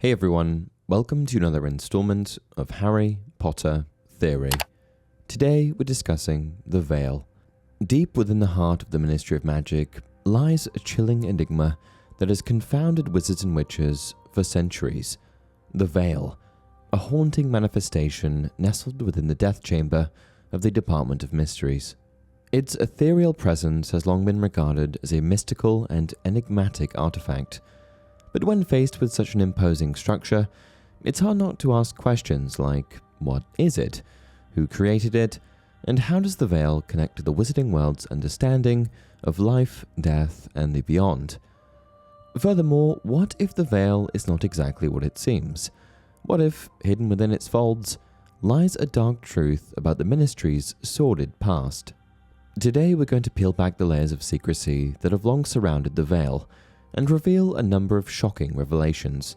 Hey everyone, welcome to another installment of Harry Potter Theory. Today we're discussing the Veil. Deep within the heart of the Ministry of Magic lies a chilling enigma that has confounded wizards and witches for centuries. The Veil, a haunting manifestation nestled within the death chamber of the Department of Mysteries. Its ethereal presence has long been regarded as a mystical and enigmatic artifact. But when faced with such an imposing structure, it's hard not to ask questions like, what is it? Who created it? And how does the Veil connect to the wizarding world's understanding of life, death, and the beyond? Furthermore, what if the Veil is not exactly what it seems? What if, hidden within its folds, lies a dark truth about the Ministry's sordid past? Today we're going to peel back the layers of secrecy that have long surrounded the Veil, and reveal a number of shocking revelations.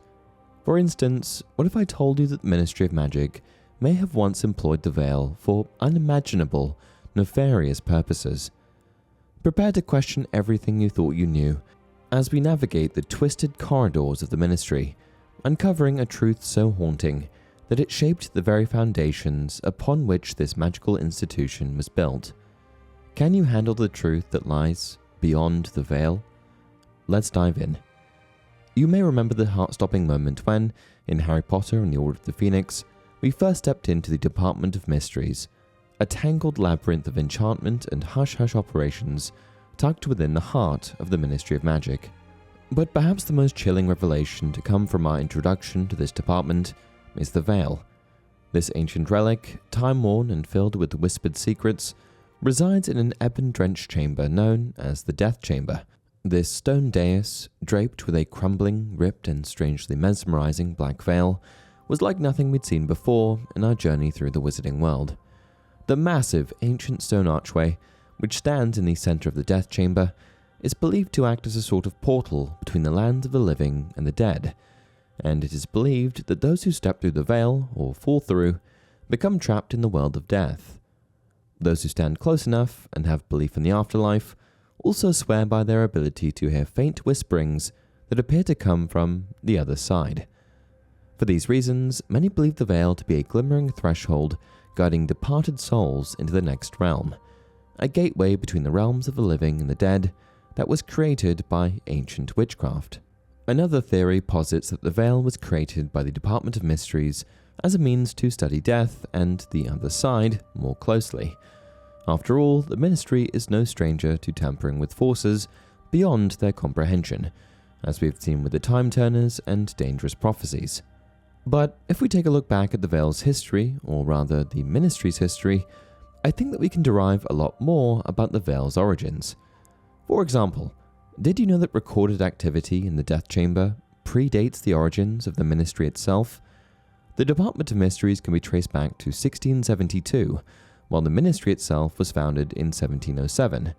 For instance, what if I told you that the Ministry of Magic may have once employed the Veil for unimaginable, nefarious purposes? Prepare to question everything you thought you knew as we navigate the twisted corridors of the Ministry, uncovering a truth so haunting that it shaped the very foundations upon which this magical institution was built. Can you handle the truth that lies beyond the Veil? Let's dive in. You may remember the heart-stopping moment when, in Harry Potter and the Order of the Phoenix, we first stepped into the Department of Mysteries, a tangled labyrinth of enchantment and hush-hush operations tucked within the heart of the Ministry of Magic. But perhaps the most chilling revelation to come from our introduction to this department is the Veil. This ancient relic, time-worn and filled with whispered secrets, resides in an ebon-drenched chamber known as the Death Chamber. This stone dais, draped with a crumbling, ripped and strangely mesmerizing black veil, was like nothing we'd seen before in our journey through the wizarding world. The massive, ancient stone archway, which stands in the center of the Death Chamber, is believed to act as a sort of portal between the lands of the living and the dead, and it is believed that those who step through the veil, or fall through, become trapped in the world of death. Those who stand close enough and have belief in the afterlife also swear by their ability to hear faint whisperings that appear to come from the other side. For these reasons, many believe the Veil to be a glimmering threshold guiding departed souls into the next realm, a gateway between the realms of the living and the dead that was created by ancient witchcraft. Another theory posits that the Veil was created by the Department of Mysteries as a means to study death and the other side more closely. After all, the Ministry is no stranger to tampering with forces beyond their comprehension, as we've seen with the Time Turners and dangerous prophecies. But if we take a look back at the Veil's history, or rather the Ministry's history, I think that we can derive a lot more about the Veil's origins. For example, did you know that recorded activity in the Death Chamber predates the origins of the Ministry itself? The Department of Mysteries can be traced back to 1672, while the Ministry itself was founded in 1707.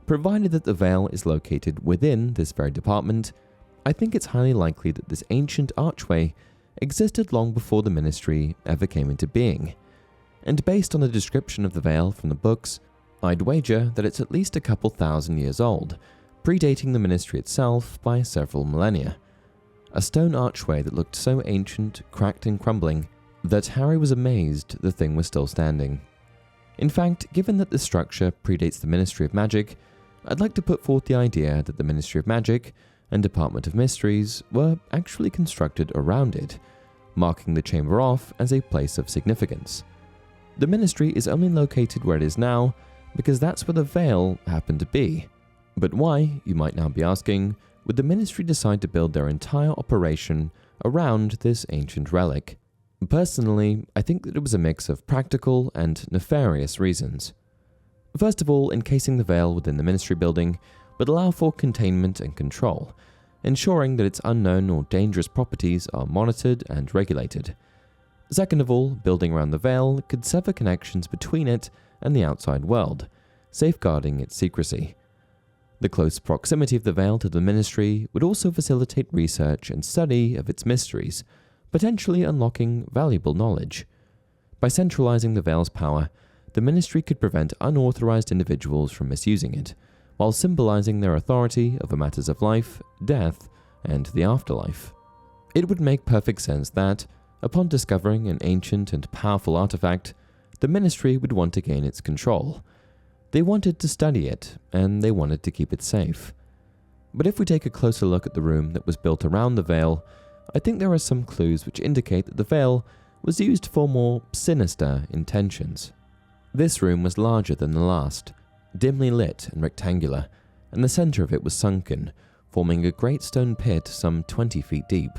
Provided that the Veil is located within this very department, I think it's highly likely that this ancient archway existed long before the Ministry ever came into being. And based on the description of the Veil from the books, I'd wager that it's at least a couple thousand years old, predating the Ministry itself by several millennia. A stone archway that looked so ancient, cracked and crumbling, that Harry was amazed the thing was still standing. In fact, given that the structure predates the Ministry of Magic, I'd like to put forth the idea that the Ministry of Magic and Department of Mysteries were actually constructed around it, marking the chamber off as a place of significance. The Ministry is only located where it is now because that's where the Veil happened to be. But why, you might now be asking, would the Ministry decide to build their entire operation around this ancient relic? Personally, I think that it was a mix of practical and nefarious reasons. First of all, encasing the Veil within the Ministry building would allow for containment and control, ensuring that its unknown or dangerous properties are monitored and regulated. Second of all, building around the Veil could sever connections between it and the outside world, safeguarding its secrecy. The close proximity of the Veil to the Ministry would also facilitate research and study of its mysteries, potentially unlocking valuable knowledge. By centralizing the Veil's power, the Ministry could prevent unauthorized individuals from misusing it, while symbolizing their authority over matters of life, death, and the afterlife. It would make perfect sense that, upon discovering an ancient and powerful artifact, the ministry would want to gain its control. They wanted to study it, and they wanted to keep it safe. But if we take a closer look at the room that was built around the veil, I think there are some clues which indicate that the veil was used for more sinister intentions. This room was larger than the last, dimly lit and rectangular, and the center of it was sunken, forming a great stone pit some 20 feet deep.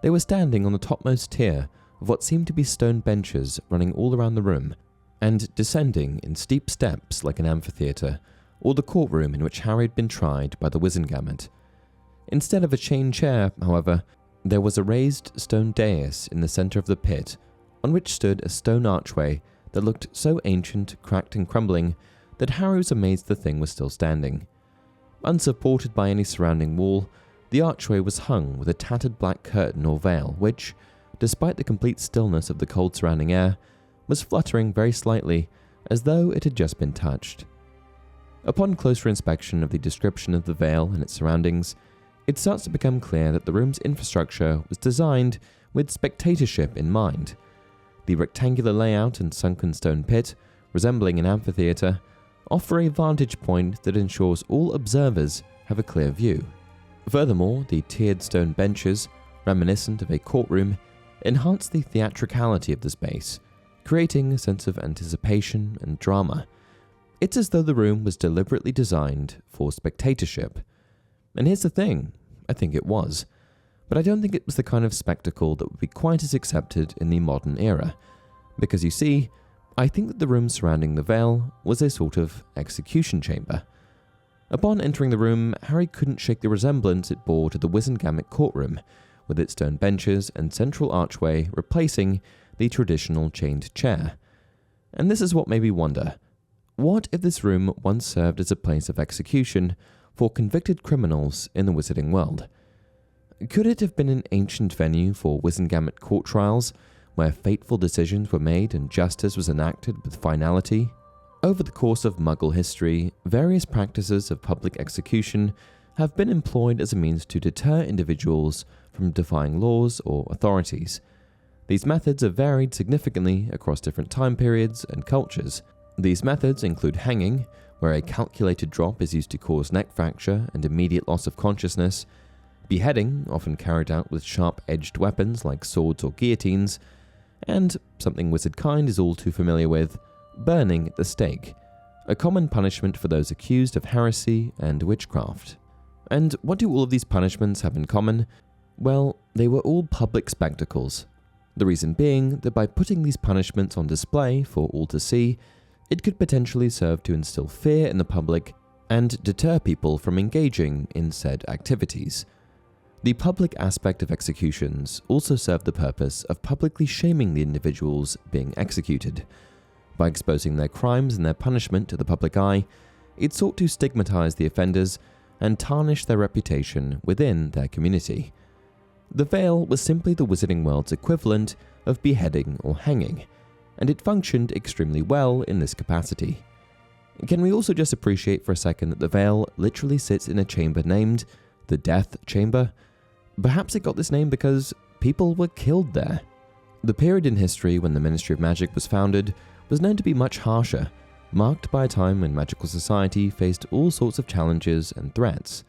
They were standing on the topmost tier of what seemed to be stone benches running all around the room, and descending in steep steps like an amphitheater, or the courtroom in which Harry had been tried by the Wizengamot. Instead of a chain chair, however, there was a raised stone dais in the center of the pit, on which stood a stone archway that looked so ancient, cracked and crumbling that Harry was amazed the thing was still standing. Unsupported by any surrounding wall, the archway was hung with a tattered black curtain or veil which, despite the complete stillness of the cold surrounding air, was fluttering very slightly as though it had just been touched. Upon closer inspection of the description of the veil and its surroundings, it starts to become clear that the room's infrastructure was designed with spectatorship in mind. The rectangular layout and sunken stone pit, resembling an amphitheater, offer a vantage point that ensures all observers have a clear view. Furthermore, the tiered stone benches, reminiscent of a courtroom, enhance the theatricality of the space, creating a sense of anticipation and drama. It's as though the room was deliberately designed for spectatorship. And here's the thing, I think it was. But I don't think it was the kind of spectacle that would be quite as accepted in the modern era. Because you see, I think that the room surrounding the veil was a sort of execution chamber. Upon entering the room, Harry couldn't shake the resemblance it bore to the Wizengamot courtroom, with its stone benches and central archway replacing the traditional chained chair. And this is what made me wonder, what if this room once served as a place of execution for convicted criminals in the wizarding world? Could it have been an ancient venue for Wizengamot court trials, where fateful decisions were made and justice was enacted with finality? Over the course of Muggle history, various practices of public execution have been employed as a means to deter individuals from defying laws or authorities. These methods have varied significantly across different time periods and cultures. These methods include hanging, where a calculated drop is used to cause neck fracture and immediate loss of consciousness, beheading, often carried out with sharp-edged weapons like swords or guillotines, and, something wizard-kind is all too familiar with, burning at the stake, a common punishment for those accused of heresy and witchcraft. And what do all of these punishments have in common? Well, they were all public spectacles. The reason being that by putting these punishments on display for all to see, it could potentially serve to instill fear in the public and deter people from engaging in said activities. The public aspect of executions also served the purpose of publicly shaming the individuals being executed. By exposing their crimes and their punishment to the public eye, it sought to stigmatize the offenders and tarnish their reputation within their community. The veil was simply the wizarding world's equivalent of beheading or hanging, and it functioned extremely well in this capacity. Can we also just appreciate for a second that the veil literally sits in a chamber named the Death Chamber? Perhaps it got this name because people were killed there. The period in history when the Ministry of Magic was founded was known to be much harsher, marked by a time when magical society faced all sorts of challenges and threats.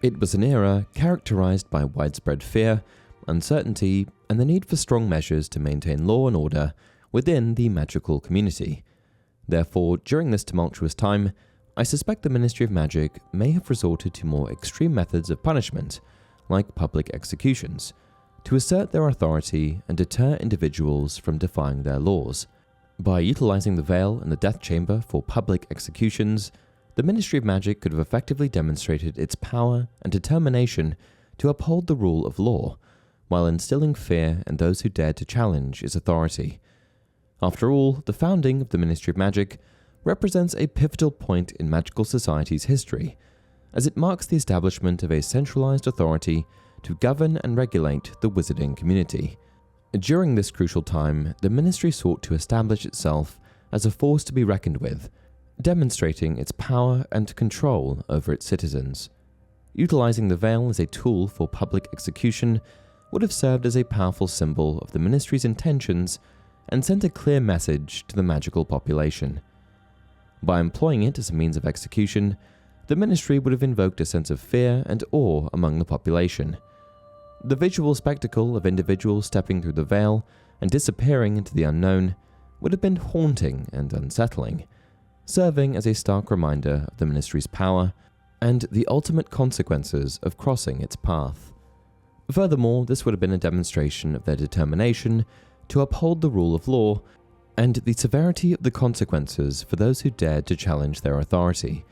It was an era characterized by widespread fear, uncertainty, and the need for strong measures to maintain law and order within the magical community. Therefore, during this tumultuous time, I suspect the Ministry of Magic may have resorted to more extreme methods of punishment, like public executions, to assert their authority and deter individuals from defying their laws. By utilizing the veil and the death chamber for public executions, the Ministry of Magic could have effectively demonstrated its power and determination to uphold the rule of law, while instilling fear in those who dared to challenge its authority. After all, the founding of the Ministry of Magic represents a pivotal point in magical society's history, as it marks the establishment of a centralized authority to govern and regulate the wizarding community. During this crucial time, the ministry sought to establish itself as a force to be reckoned with, demonstrating its power and control over its citizens. Utilizing the veil as a tool for public execution would have served as a powerful symbol of the Ministry's intentions and sent a clear message to the magical population. By employing it as a means of execution, the Ministry would have invoked a sense of fear and awe among the population. The visual spectacle of individuals stepping through the veil and disappearing into the unknown would have been haunting and unsettling, serving as a stark reminder of the Ministry's power and the ultimate consequences of crossing its path. Furthermore, this would have been a demonstration of their determination to uphold the rule of law and the severity of the consequences for those who dared to challenge their authority.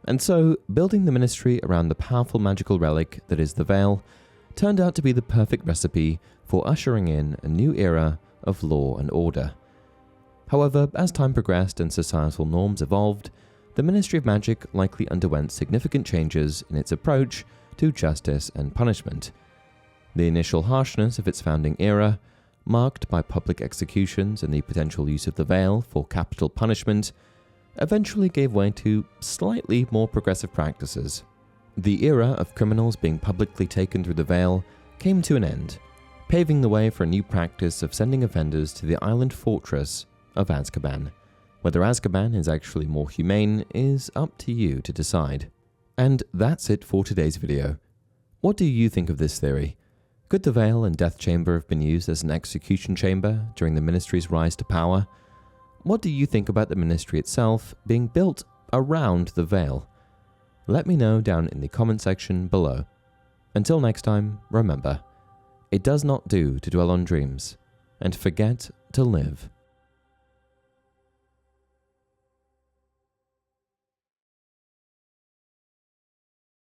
And so, building the Ministry around the powerful magical relic that is the veil turned out to be the perfect recipe for ushering in a new era of law and order. However, as time progressed and societal norms evolved, the Ministry of Magic likely underwent significant changes in its approach to justice and punishment. The initial harshness of its founding era, marked by public executions and the potential use of the veil for capital punishment, eventually gave way to slightly more progressive practices. The era of criminals being publicly taken through the veil came to an end, paving the way for a new practice of sending offenders to the island fortress of Azkaban. Whether Azkaban is actually more humane is up to you to decide. And that's it for today's video. What do you think of this theory? Could the veil and death chamber have been used as an execution chamber during the Ministry's rise to power? What do you think about the Ministry itself being built around the veil? Let me know down in the comment section below. Until next time, remember, it does not do to dwell on dreams and forget to live.